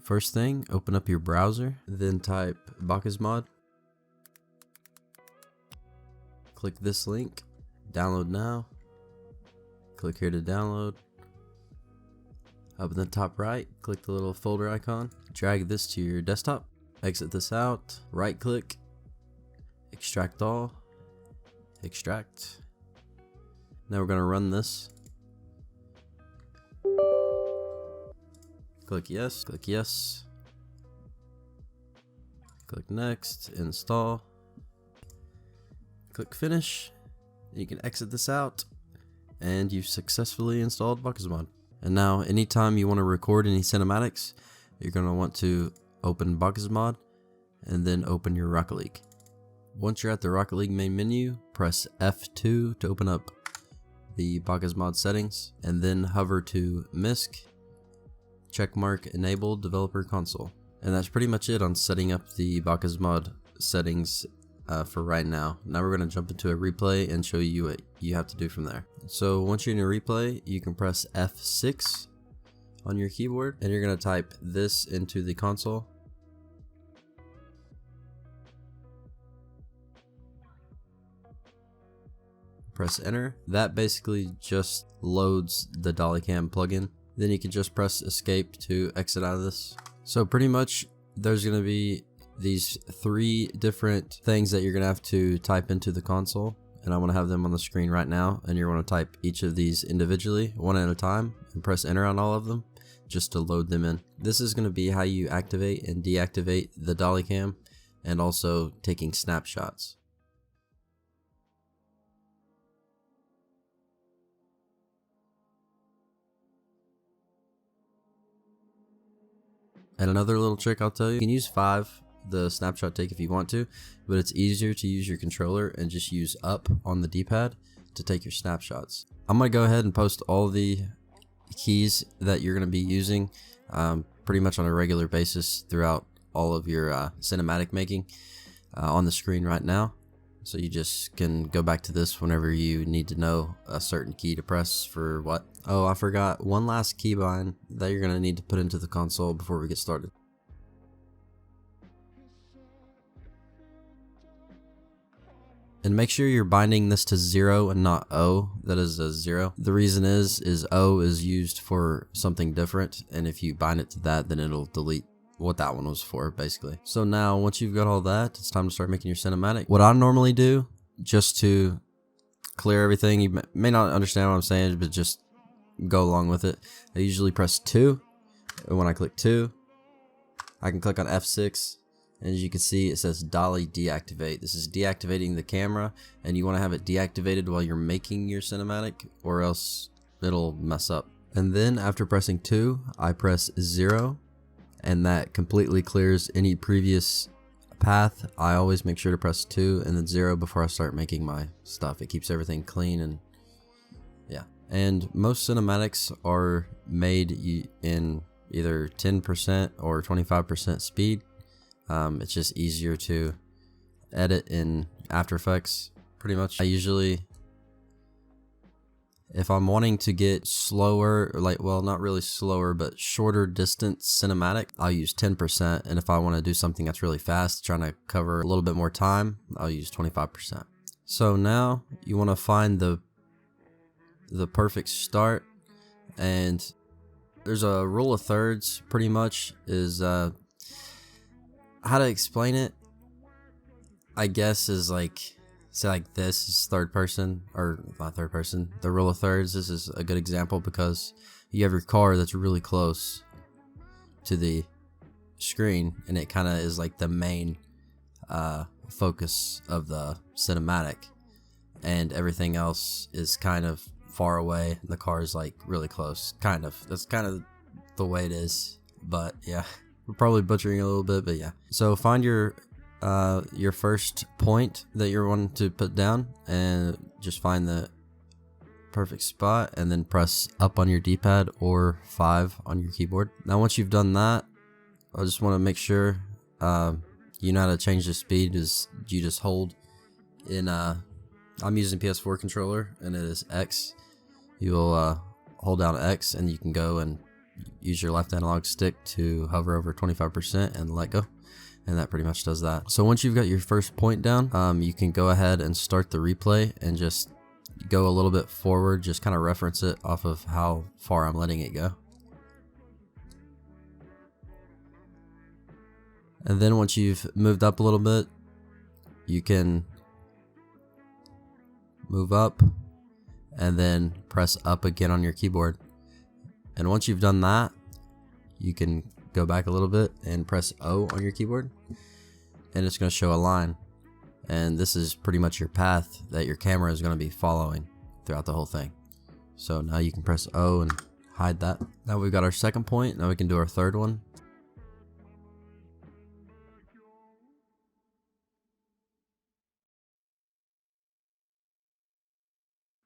First thing, open up your browser, then type BakkesMod. Click this link, download now. Click here to download. Up in the top right, click the little folder icon, drag this to your desktop, exit this out, right click, extract all, extract. Now we're going to run this. Click yes, click yes, click next, install, click finish. You can exit this out and you've successfully installed BakkesMod. And now anytime you want to record any cinematics, you're going to want to open BakkesMod and then open your Rocket League. Once you're at the Rocket League main menu, press F2 to open up the BakkesMod settings and then hover to MISC, checkmark enable developer console. And that's pretty much it on setting up the BakkesMod settings for right now. Now we're going to jump into a replay and show you what you have to do from there. So once you're in a replay, you can press F6 on your keyboard and you're going to type this into the console. Press enter. That basically just loads the Dollycam plugin. Then you can just press escape to exit out of this. So pretty much there's going to be these 3 different things that you're going to have to type into the console. And I want to have them on the screen right now. And you're going to type each of these individually, one at a time, and press enter on all of them just to load them in. This is going to be how you activate and deactivate the Dollycam and also taking snapshots. And another little trick I'll tell you, you can use 5, the snapshot take, if you want to, but it's easier to use your controller and just use up on the D-pad to take your snapshots. I'm going to go ahead and post all the keys that you're going to be using pretty much on a regular basis throughout all of your cinematic making on the screen right now. So you just can go back to this whenever you need to know a certain key to press for what. Oh, I forgot one last keybind that you're going to need to put into the console before we get started. And make sure you're binding this to 0 and not O. That is a 0. The reason is O is used for something different, and if you bind it to that, then it'll delete what that one was for, basically. So now once you've got all that, it's time to start making your cinematic. What I normally do, just to clear everything, you may not understand what I'm saying, but just go along with it. I usually press 2, and when I click 2, I can click on F6, and as you can see it says Dolly deactivate. This is deactivating the camera, and you want to have it deactivated while you're making your cinematic, or else it'll mess up. And then after pressing 2, I press 0, and that completely clears any previous path. I always make sure to press 2 and then 0 before I start making my stuff. It keeps everything clean, and yeah. And most cinematics are made in either 10% or 25% speed. It's just easier to edit in After Effects, pretty much. I usually, if I'm wanting to get slower, well, not really slower, but shorter distance cinematic, I'll use 10%. And if I want to do something that's really fast, trying to cover a little bit more time, I'll use 25%. So now you want to find the perfect start, and there's a rule of thirds, pretty much, is how to explain it, I guess, is like, say like this is third person, or not third person, the rule of thirds. This is a good example because you have your car that's really close to the screen, and it kind of is like the main focus of the cinematic, and everything else is kind of far away. The car is like really close, kind of. That's kind of the way it is, but yeah, we're probably butchering a little bit, but yeah. So find your first point that you're wanting to put down, and just find the perfect spot, and then press up on your D-pad or 5 on your keyboard. Now once you've done that, I just want to make sure you know how to change the speed. Is you just hold in I'm using PS4 controller, and it is X. You will hold down X, and you can go and use your left analog stick to hover over 25% and let go. And that pretty much does that. So once you've got your first point down, you can go ahead and start the replay and just go a little bit forward, just kind of reference it off of how far I'm letting it go. And then once you've moved up a little bit, you can move up and then press up again on your keyboard. And once you've done that, you can go back a little bit and press O on your keyboard, and it's going to show a line. And this is pretty much your path that your camera is going to be following throughout the whole thing. So now you can press O and hide that. Now we've got our second point. Now we can do our third one.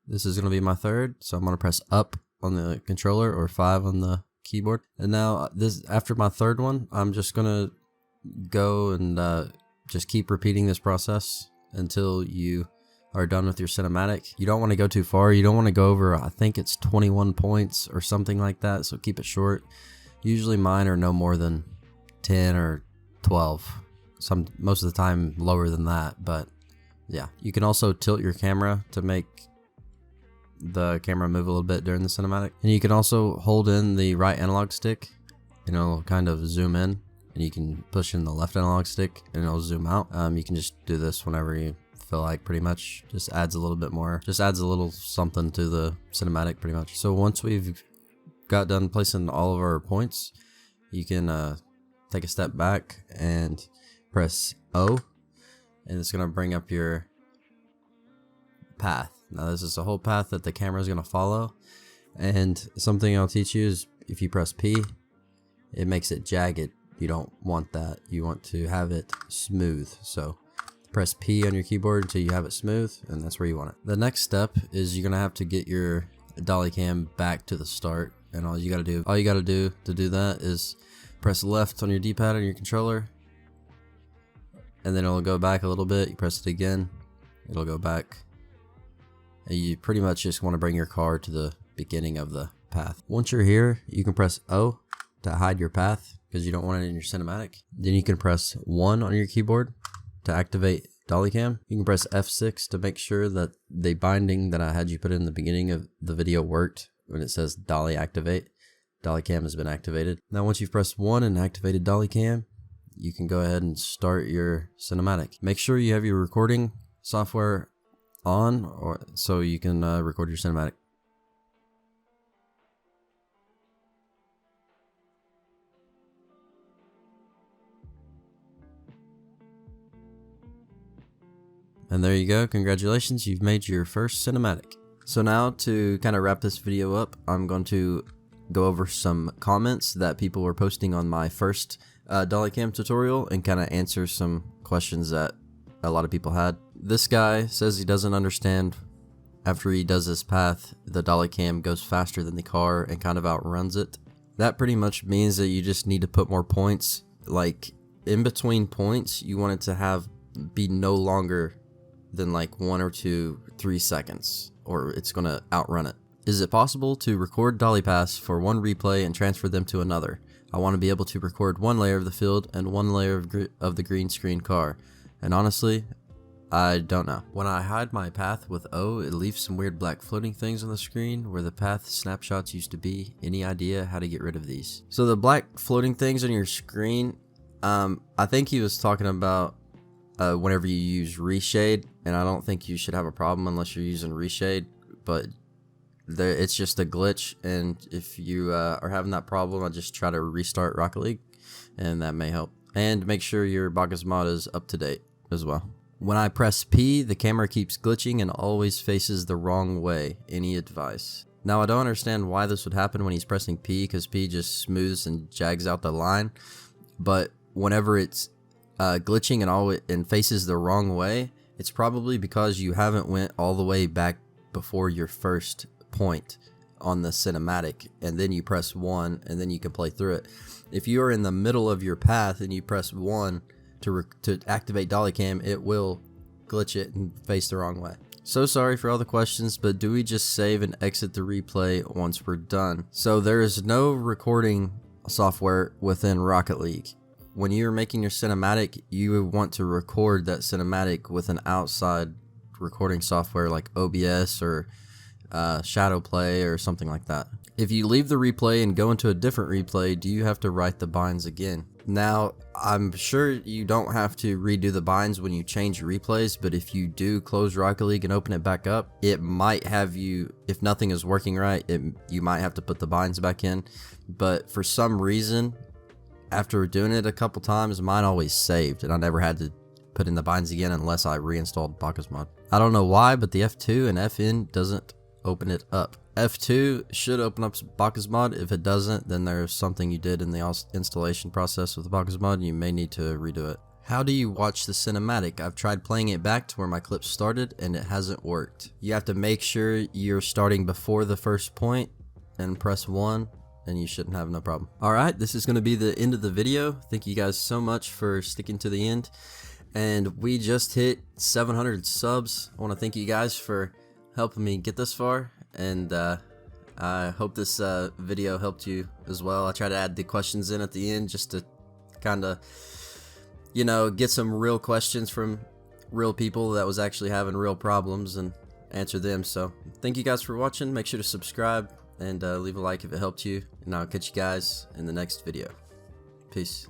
This is going to be my third, so I'm going to press up on the controller or 5 on the keyboard. And now this, after my third one, I'm just going to go and just keep repeating this process until you are done with your cinematic. You don't want to go too far. You don't want to go over, I think it's 21 points or something like that, so keep it short. Usually mine are no more than 10 or 12. Most of the time lower than that, but yeah. You can also tilt your camera to make the camera move a little bit during the cinematic. And you can also hold in the right analog stick and it'll kind of zoom in, and you can push in the left analog stick and it'll zoom out. You can just do this whenever you feel like, pretty much. Just adds a little bit more, just adds a little something to the cinematic pretty much. So once we've got done placing all of our points, you can take a step back and press O, and it's going to bring up your path. Now this is the whole path that the camera is going to follow, and something I'll teach you is if you press P, it makes it jagged. You don't want that. You want to have it smooth. So press P on your keyboard until you have it smooth, and that's where you want it. The next step is you're going to have to get your Dolly Cam back to the start, and all you got to do to do that is press left on your D-pad on your controller, and then it'll go back a little bit. You press it again, it'll go back. You pretty much just want to bring your car to the beginning of the path. Once you're here, you can press O to hide your path because you don't want it in your cinematic. Then you can press 1 on your keyboard to activate Dolly Cam. You can press F6 to make sure that the binding that I had you put in the beginning of the video worked. When it says Dolly activate, Dolly Cam has been activated. Now once you've pressed 1 and activated Dolly Cam, you can go ahead and start your cinematic. Make sure you have your recording software on, or so you can record your cinematic. And there you go. Congratulations, you've made your first cinematic. So now to kind of wrap this video up, I'm going to go over some comments that people were posting on my first Dolly Cam tutorial and kind of answer some questions that a lot of people had. This guy says he doesn't understand, after he does this path, the Dolly Cam goes faster than the car and kind of outruns it. That pretty much means that you just need to put more points. Like in between points, you want it to be no longer than like 1 or 2, 3 seconds, or it's going to outrun it. Is it possible to record dolly paths for one replay and transfer them to another? I want to be able to record one layer of the field and one layer of the green screen car. And honestly, I don't know. When I hide my path with O, it leaves some weird black floating things on the screen where the path snapshots used to be. Any idea how to get rid of these? So the black floating things on your screen, I think he was talking about whenever you use reshade, and I don't think you should have a problem unless you're using reshade, but it's just a glitch, and if you are having that problem, I just try to restart Rocket League, and that may help. And make sure your BakkesMod is up to date as well. When I press P, the camera keeps glitching and always faces the wrong way. Any advice? Now I don't understand why this would happen when he's pressing P, because P just smooths and jags out the line, but whenever it's glitching and faces the wrong way, it's probably because you haven't went all the way back before your first point on the cinematic, and then you press 1 and then you can play through it. If you are in the middle of your path and you press 1 to activate Dolly Cam, it will glitch it and face the wrong way. So sorry for all the questions, but do we just save and exit the replay once we're done? So there is no recording software within Rocket League. When you're making your cinematic, you want to record that cinematic with an outside recording software like OBS or Shadow Play or something like that. If you leave the replay and go into a different replay, do you have to write the binds again? Now, I'm sure you don't have to redo the binds when you change your replays, but if you do close Rocket League and open it back up, it might have you, if nothing is working right, you might have to put the binds back in. But for some reason, after doing it a couple times, mine always saved, and I never had to put in the binds again unless I reinstalled BakkesMod. I don't know why, but the F2 and FN doesn't open it up. F2 should open up BakkesMod. If it doesn't, then there's something you did in the installation process with BakkesMod and you may need to redo it. How do you watch the cinematic? I've tried playing it back to where my clip started and it hasn't worked. You have to make sure you're starting before the first point and press 1 and you shouldn't have no problem. Alright, this is going to be the end of the video. Thank you guys so much for sticking to the end. And we just hit 700 subs. I want to thank you guys for helping me get this far, and I hope this video helped you as well. I try to add the questions in at the end just to kind of, you know, get some real questions from real people that was actually having real problems and answer them. So thank you guys for watching. Make sure to subscribe and leave a like if it helped you, and I'll catch you guys in the next video. Peace.